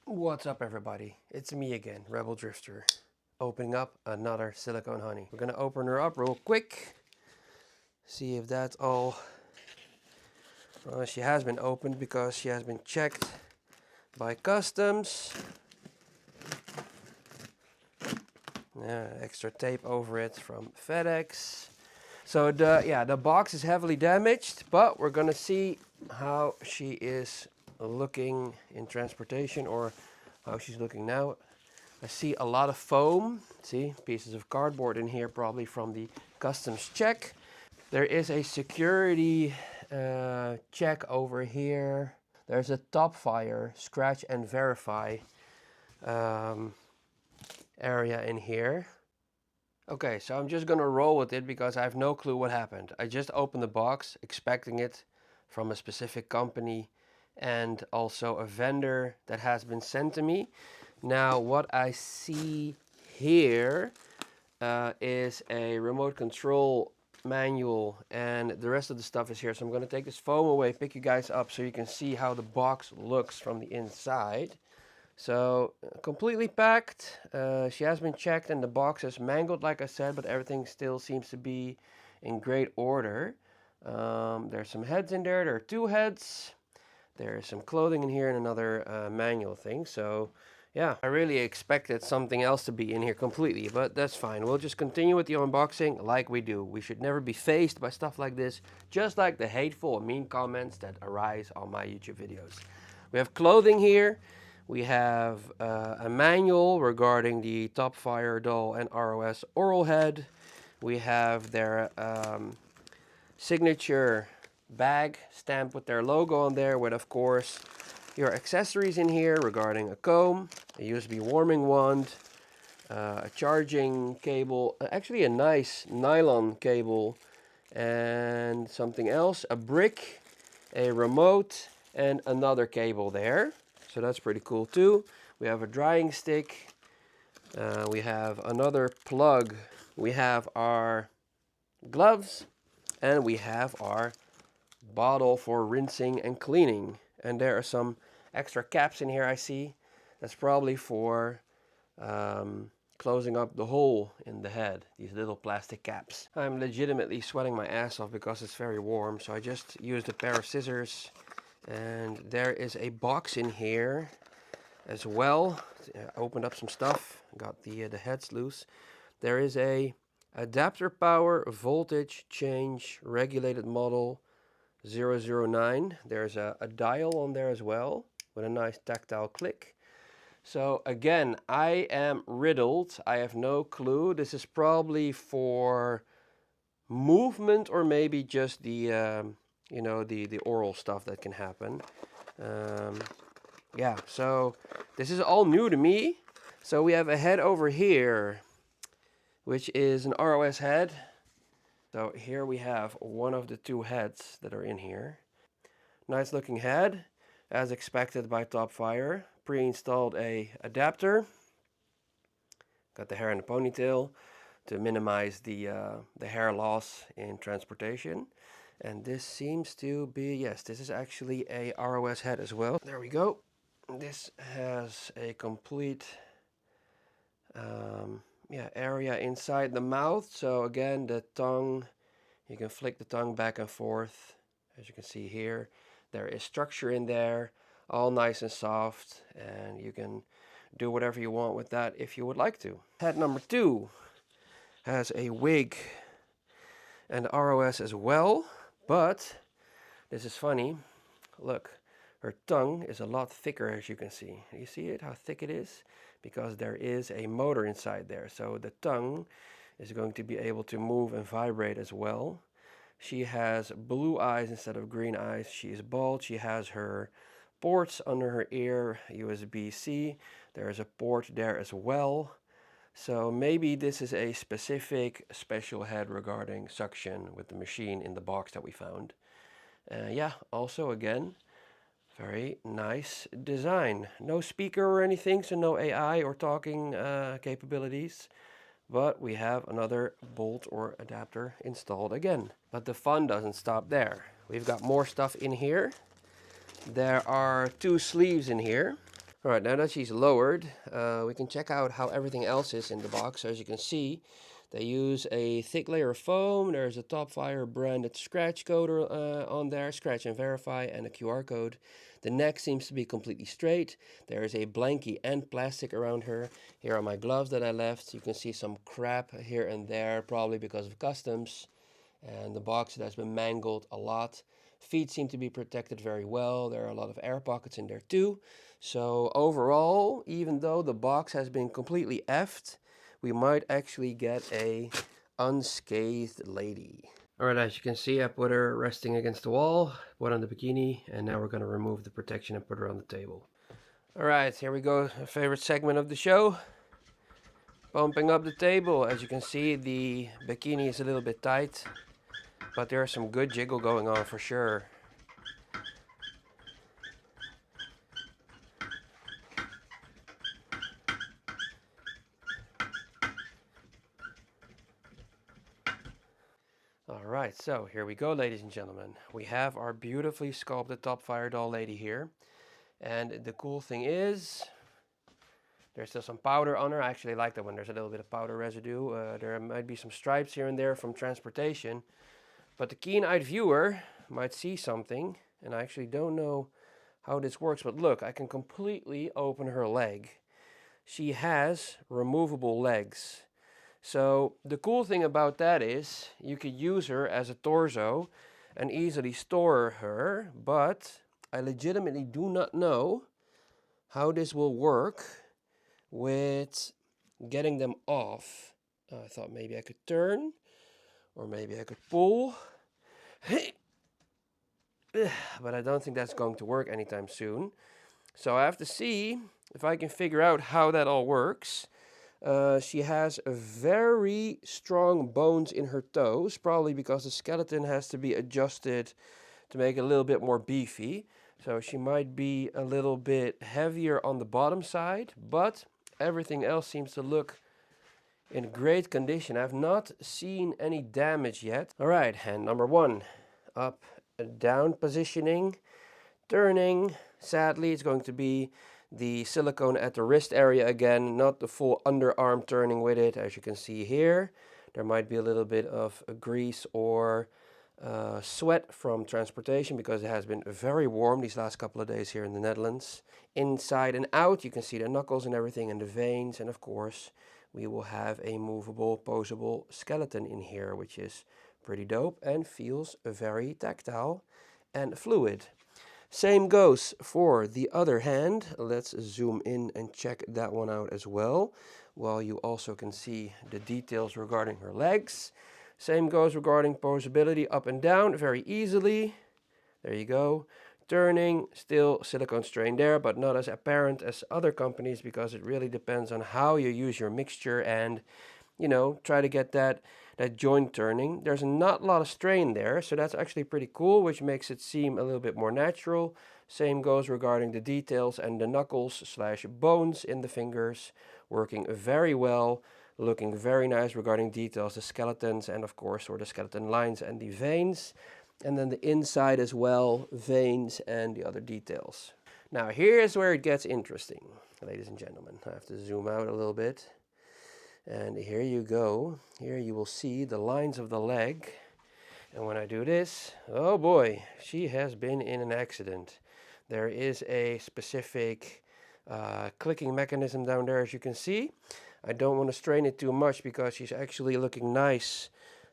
What's up, everybody? It's me again, Rebel Drifter, opening up another silicone honey. We're gonna open her up real quick, see if that's all. She has been opened because she has been checked by customs. Extra tape over it from FedEx. So the box is heavily damaged, but we're gonna see how she is looking in transportation, or how she's looking now. I see a lot of foam. See, pieces of cardboard in here, probably from the customs check. There is a security check over here. There's a TopFire scratch and verify area in here. Okay, so I'm just gonna roll with it because I have no clue what happened. I just opened the box expecting it from a specific company and also a vendor that has been sent to me. Now what I see here is a remote control manual, and the rest of the stuff is here. So I'm going to take this foam away, pick you guys up so you can see how the box looks from the inside. So completely packed. She has been checked and the box is mangled, like I said, but everything still seems to be in great order. There's some heads in there. There are 2 heads. There's some clothing in here and another manual thing. So yeah, I really expected something else to be in here completely, but that's fine. We'll just continue with the unboxing like we do. We should never be faced by stuff like this, just like the hateful and mean comments that arise on my YouTube videos. We have clothing here. We have a manual regarding the TopFireDoll and ROS oral head. We have their signature bag stamped with their logo on there, with of course your accessories in here regarding a comb, a USB warming wand, a charging cable, actually a nice nylon cable, and something else, a brick, a remote, and another cable there. So that's pretty cool too. We have a drying stick. We have another plug. We have our gloves, and we have our bottle for rinsing and cleaning. And there are some extra caps in here I see. That's probably for closing up the hole in the head, these little plastic caps. I'm legitimately sweating my ass off because it's very warm, so I just used a pair of scissors. And there is a box in here as well. I opened up some stuff, got the heads loose. There is a adapter power voltage change regulated model 009. There's a dial on there as well with a nice tactile click. So again, I am riddled. I have no clue. This is probably for movement, or maybe just the you know, the oral stuff that can happen. Yeah, so this is all new to me. So we have a head over here, which is an ROS head. So here we have one of the 2 heads that are in here. Nice looking head, as expected by TopFire. Pre-installed a adapter. Got the hair in the ponytail to minimize the hair loss in transportation. And this seems to be, yes, this is actually a ROS head as well. There we go. This has a complete area inside the mouth. So again, the tongue, you can flick the tongue back and forth. As you can see here, there is structure in there, all nice and soft, and you can do whatever you want with that if you would like to. Head number 2 has a wig and ROS as well, but this is funny. Look, her tongue is a lot thicker, as you can see. You see it, how thick it is? Because there is a motor inside there. So the tongue is going to be able to move and vibrate as well. She has blue eyes instead of green eyes. She is bald. She has her ports under her ear, USB-C. There is a port there as well. So maybe this is a specific special head regarding suction with the machine in the box that we found. Yeah, also again, very nice design. No speaker or anything, so no AI or talking capabilities. But we have another bolt or adapter installed again. But the fun doesn't stop there. We've got more stuff in here. There are 2 sleeves in here. All right, now that she's lowered, we can check out how everything else is in the box. So as you can see, they use a thick layer of foam. There's a TopFire branded scratch code on there, scratch and verify, and a QR code. The neck seems to be completely straight. There is a blankie and plastic around her. Here are my gloves that I left. You can see some crap here and there, probably because of customs. And the box has been mangled a lot. Feet seem to be protected very well. There are a lot of air pockets in there too. So overall, even though the box has been completely effed, we might actually get a unscathed lady. Alright, as you can see, I put her resting against the wall, put on the bikini, and now we're going to remove the protection and put her on the table. Alright, here we go, a favorite segment of the show. Bumping up the table. As you can see, the bikini is a little bit tight, but there's some good jiggle going on for sure. Alright, so here we go, ladies and gentlemen. We have our beautifully sculpted TopFireDoll lady here. And the cool thing is, there's still some powder on her. I actually like that when there's a little bit of powder residue. There might be some stripes here and there from transportation. But the keen-eyed viewer might see something, and I actually don't know how this works. But look, I can completely open her leg. She has removable legs. So the cool thing about that is you could use her as a torso and easily store her, but I legitimately do not know how this will work with getting them off. I thought maybe I could turn, or maybe I could pull, but I don't think that's going to work anytime soon. So I have to see if I can figure out how that all works. She has very strong bones in her toes, probably because the skeleton has to be adjusted to make it a little bit more beefy. So she might be a little bit heavier on the bottom side, but everything else seems to look in great condition. I've not seen any damage yet. All right, hand number one, up, down positioning, turning. Sadly, it's going to be the silicone at the wrist area again, not the full underarm turning with it. As you can see here, there might be a little bit of grease or sweat from transportation because it has been very warm these last couple of days here in the Netherlands. Inside and out, you can see the knuckles and everything and the veins, and of course we will have a movable, posable skeleton in here, which is pretty dope and feels very tactile and fluid. Same goes for the other hand. Let's zoom in and check that one out as well, while you also can see the details regarding her legs. Same goes regarding posability, up and down very easily. There you go. Turning, still silicone strain there, but not as apparent as other companies because it really depends on how you use your mixture and, you know, try to get that joint turning. There's not a lot of strain there, so that's actually pretty cool, which makes it seem a little bit more natural. Same goes regarding the details and the knuckles slash bones in the fingers, working very well, looking very nice regarding details, the skeletons and of course, or the skeleton lines and the veins. And then the inside as well, veins and the other details. Now here's where it gets interesting, ladies and gentlemen. I have to zoom out a little bit. And here you go. Here you will see the lines of the leg. And when I do this, oh boy, she has been in an accident. There is a specific clicking mechanism down there, as you can see. I don't want to strain it too much because she's actually looking nice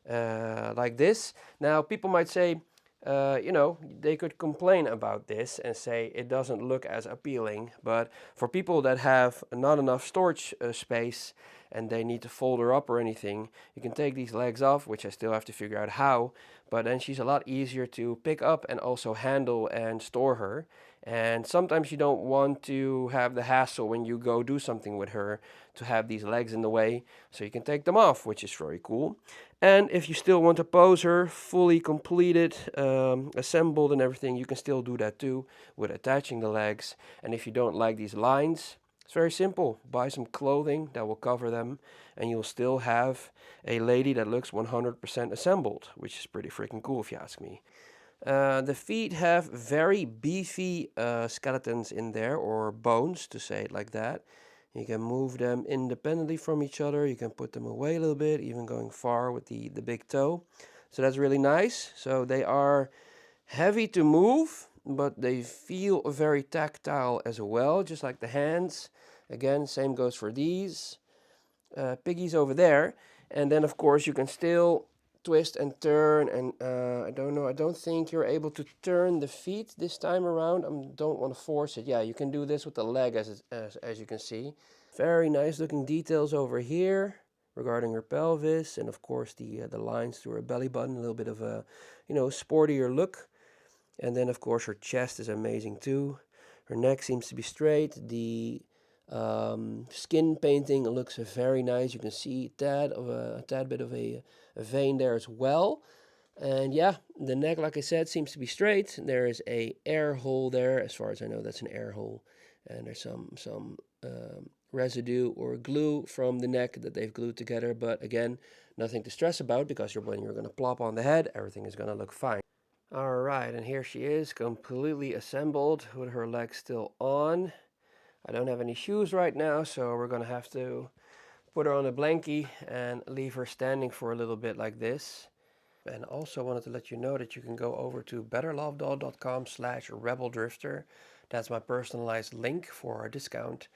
like this. Now, people might say, you know, they could complain about this and say it doesn't look as appealing. But for people that have not enough storage space and they need to fold her up or anything, you can take these legs off, which I still have to figure out how, but then she's a lot easier to pick up and also handle and store her. And sometimes you don't want to have the hassle when you go do something with her to have these legs in the way, so you can take them off, which is very cool. And if you still want to pose her fully completed, assembled and everything, you can still do that too with attaching the legs. And if you don't like these lines, it's very simple. Buy some clothing that will cover them and you'll still have a lady that looks 100% assembled, which is pretty freaking cool if you ask me. The feet have very beefy skeletons in there, or bones, to say it like that. You can move them independently from each other. You can put them away a little bit, even going far with the big toe. So that's really nice. So they are heavy to move, but they feel very tactile as well, just like the hands. Again, same goes for these piggies over there. And then, of course, you can still twist and turn. And I don't know, I don't think you're able to turn the feet this time around. I don't want to force it. Yeah, you can do this with the leg, as you can see. Very nice looking details over here regarding her pelvis, and of course the lines through her belly button, a little bit of a, sportier look. And then of course her chest is amazing too. Her neck seems to be straight. The skin painting looks very nice. You can see a tad bit of a vein there as well. And yeah, the neck, like I said, seems to be straight. There is a air hole there. As far as I know, that's an air hole. And there's some residue or glue from the neck that they've glued together. But again, nothing to stress about, because when you're going to plop on the head, everything is going to look fine. All right, and here she is, completely assembled with her legs still on. I don't have any shoes right now, so we're going to have to put her on a blankie and leave her standing for a little bit like this. And also wanted to let you know that you can go over to betterlovedoll.com/rebeldrifter. That's my personalized link for a discount.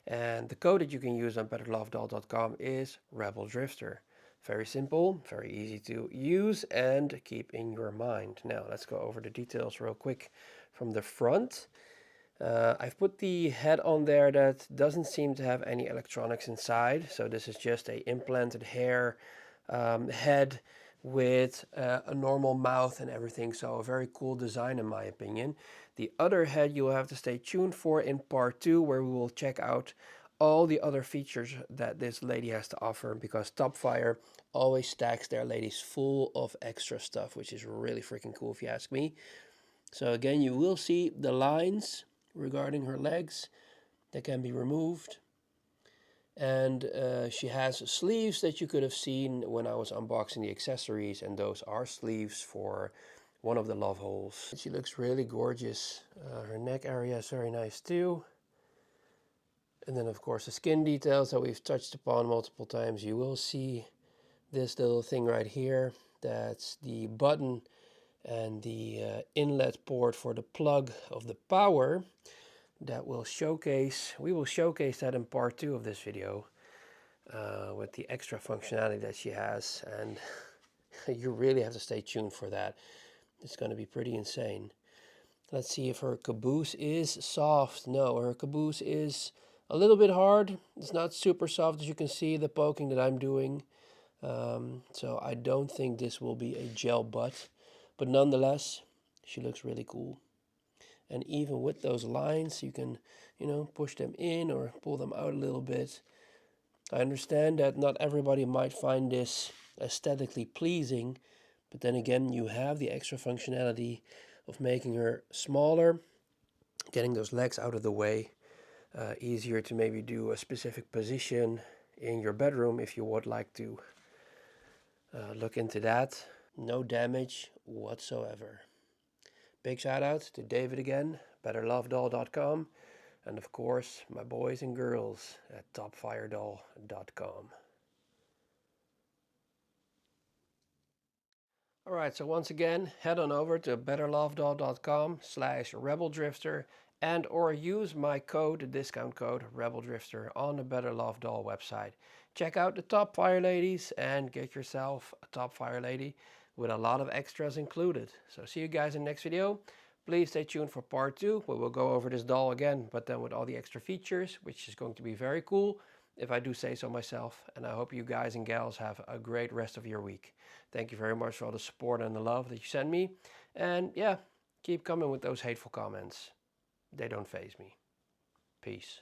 And the code that you can use on betterlovedoll.com is rebeldrifter. Very simple, very easy to use and keep in your mind. Now let's go over the details real quick from the front. I've put the head on there that doesn't seem to have any electronics inside. So this is just a implanted hair head with a normal mouth and everything. So a very cool design in my opinion. The other head you will have to stay tuned for in part 2, where we will check out all the other features that this lady has to offer, because Topfire always stacks their ladies full of extra stuff, which is really freaking cool if you ask me. So again, you will see the lines regarding her legs that can be removed. And she has sleeves that you could have seen when I was unboxing the accessories, and those are sleeves for one of the love holes. She looks really gorgeous. Her neck area is very nice too. And then of course the skin details that we've touched upon multiple times. You will see this little thing right here. That's the button and the inlet port for the plug of the power. That will showcase, we will showcase that in part 2 of this video. With the extra functionality that she has, and you really have to stay tuned for that. It's going to be pretty insane. Let's see if her caboose is soft. No, her caboose is a little bit hard. It's not super soft, as you can see the poking that I'm doing. So I don't think this will be a gel butt, but nonetheless, she looks really cool. And even with those lines, you can, push them in or pull them out a little bit. I understand that not everybody might find this aesthetically pleasing, but then again, you have the extra functionality of making her smaller, getting those legs out of the way, easier to maybe do a specific position in your bedroom if you would like to look into that. No damage whatsoever. Big shout out to David again, betterlovedoll.com, and of course my boys and girls at TopFireDoll.com. Alright, so once again, head on over to betterlovedoll.com/rebeldrifter and or use my code, discount code, rebeldrifter on the Better Love Doll website. Check out the Top Fire Ladies and get yourself a Top Fire Lady with a lot of extras included. So see you guys in the next video. Please stay tuned for part 2, where we'll go over this doll again, but then with all the extra features, which is going to be very cool, if I do say so myself. And I hope you guys and gals have a great rest of your week. Thank you very much for all the support and the love that you send me. And yeah, keep coming with those hateful comments. They don't faze me. Peace.